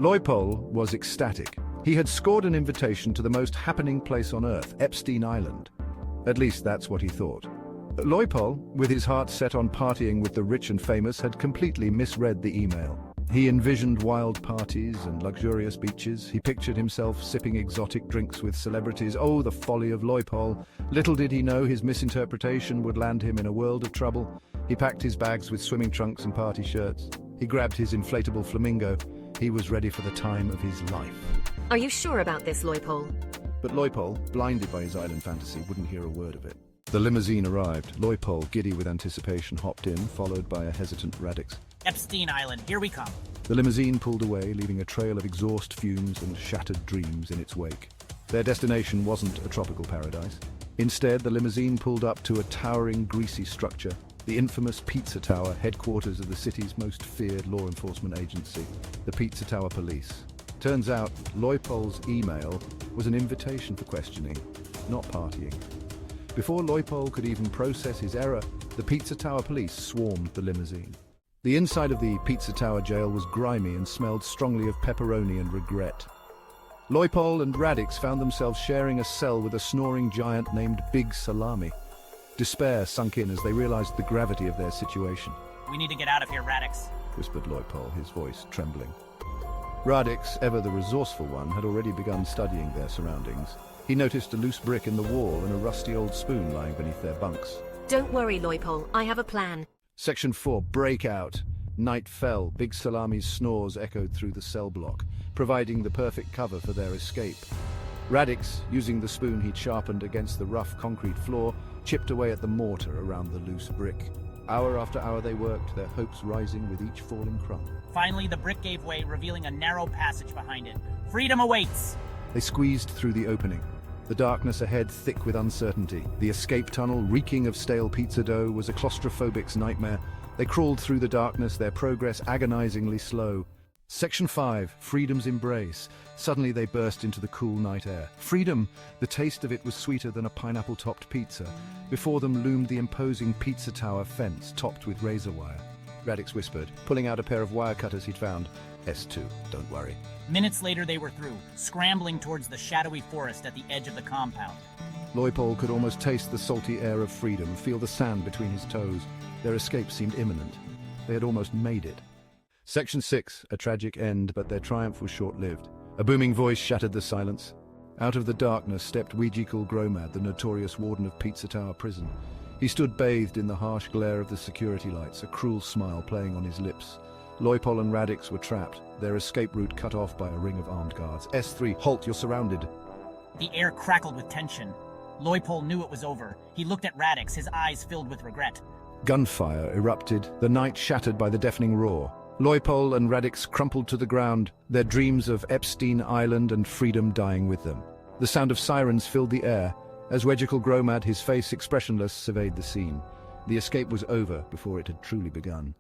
Loypoll was ecstatic. He had scored an invitation to the most happening place on Earth, Epstein Island. At least that's what he thought. Loypoll, with his heart set on partying with the rich and famous, had completely misread the email. He envisioned wild parties and luxurious beaches. He pictured himself sipping exotic drinks with celebrities. Oh, the folly of Loypoll. Little did he know his misinterpretation would land him in a world of trouble. He packed his bags with swimming trunks and party shirts. He grabbed his inflatable flamingo. He was ready for the time of his life. Are you sure about this, Loypoll? But Loypoll, blinded by his island fantasy, wouldn't hear a word of it. The limousine arrived. Loypoll, giddy with anticipation, hopped in, followed by a hesitant Radix. Epstein Island, here we come. The limousine pulled away, leaving a trail of exhaust fumes and shattered dreams in its wake. Their destination wasn't a tropical paradise. Instead, the limousine pulled up to a towering, greasy structure, the infamous Pizza Tower, headquarters of the city's most feared law enforcement agency, the Pizza Tower Police. Turns out, Loypoll's email was an invitation for questioning, not partying. Before Loypoll could even process his error, the Pizza Tower Police swarmed the limousine. The inside of the Pizza Tower jail was grimy and smelled strongly of pepperoni and regret. Loypoll and Radix found themselves sharing a cell with a snoring giant named Big Salami. Despair sunk in as they realized the gravity of their situation. We need to get out of here, Radix, whispered Loypoll, his voice trembling. Radix, ever the resourceful one, had already begun studying their surroundings. He noticed a loose brick in the wall and a rusty old spoon lying beneath their bunks. Don't worry, Loypoll. I have a plan. Section 4, Breakout. Night fell. Big Salami's snores echoed through the cell block, providing the perfect cover for their escape. Radix, using the spoon he'd sharpened against the rough concrete floor, chipped away at the mortar around the loose brick. Hour after hour they worked, their hopes rising with each falling crumb. Finally, the brick gave way, revealing a narrow passage behind it. Freedom awaits! They squeezed through the opening. The darkness ahead thick with uncertainty. The escape tunnel, reeking of stale pizza dough, was a claustrophobic's nightmare. They crawled through the darkness, their progress agonizingly slow. Section 5, Freedom's Embrace. Suddenly they burst into the cool night air. Freedom! The taste of it was sweeter than a pineapple-topped pizza. Before them loomed the imposing Pizza Tower fence, topped with razor wire. Radix whispered, pulling out a pair of wire cutters he'd found. S2, don't worry. Minutes later they were through, scrambling towards the shadowy forest at the edge of the compound. Loypoll could almost taste the salty air of freedom, feel the sand between his toes. Their escape seemed imminent. They had almost made it. Section 6, a tragic end, but their triumph was short-lived. A booming voice shattered the silence. Out of the darkness stepped Weejikul Gromad, the notorious warden of Pizza Tower Prison. He stood bathed in the harsh glare of the security lights, a cruel smile playing on his lips. Loypoll and Radix were trapped, their escape route cut off by a ring of armed guards. S3, halt, you're surrounded. The air crackled with tension. Loypoll knew it was over. He looked at Radix, his eyes filled with regret. Gunfire erupted, the night shattered by the deafening roar. Loypoll and Radix crumpled to the ground, their dreams of Epstein Island and freedom dying with them. The sound of sirens filled the air, as Weejikul Gromad, his face expressionless, surveyed the scene. The escape was over before it had truly begun.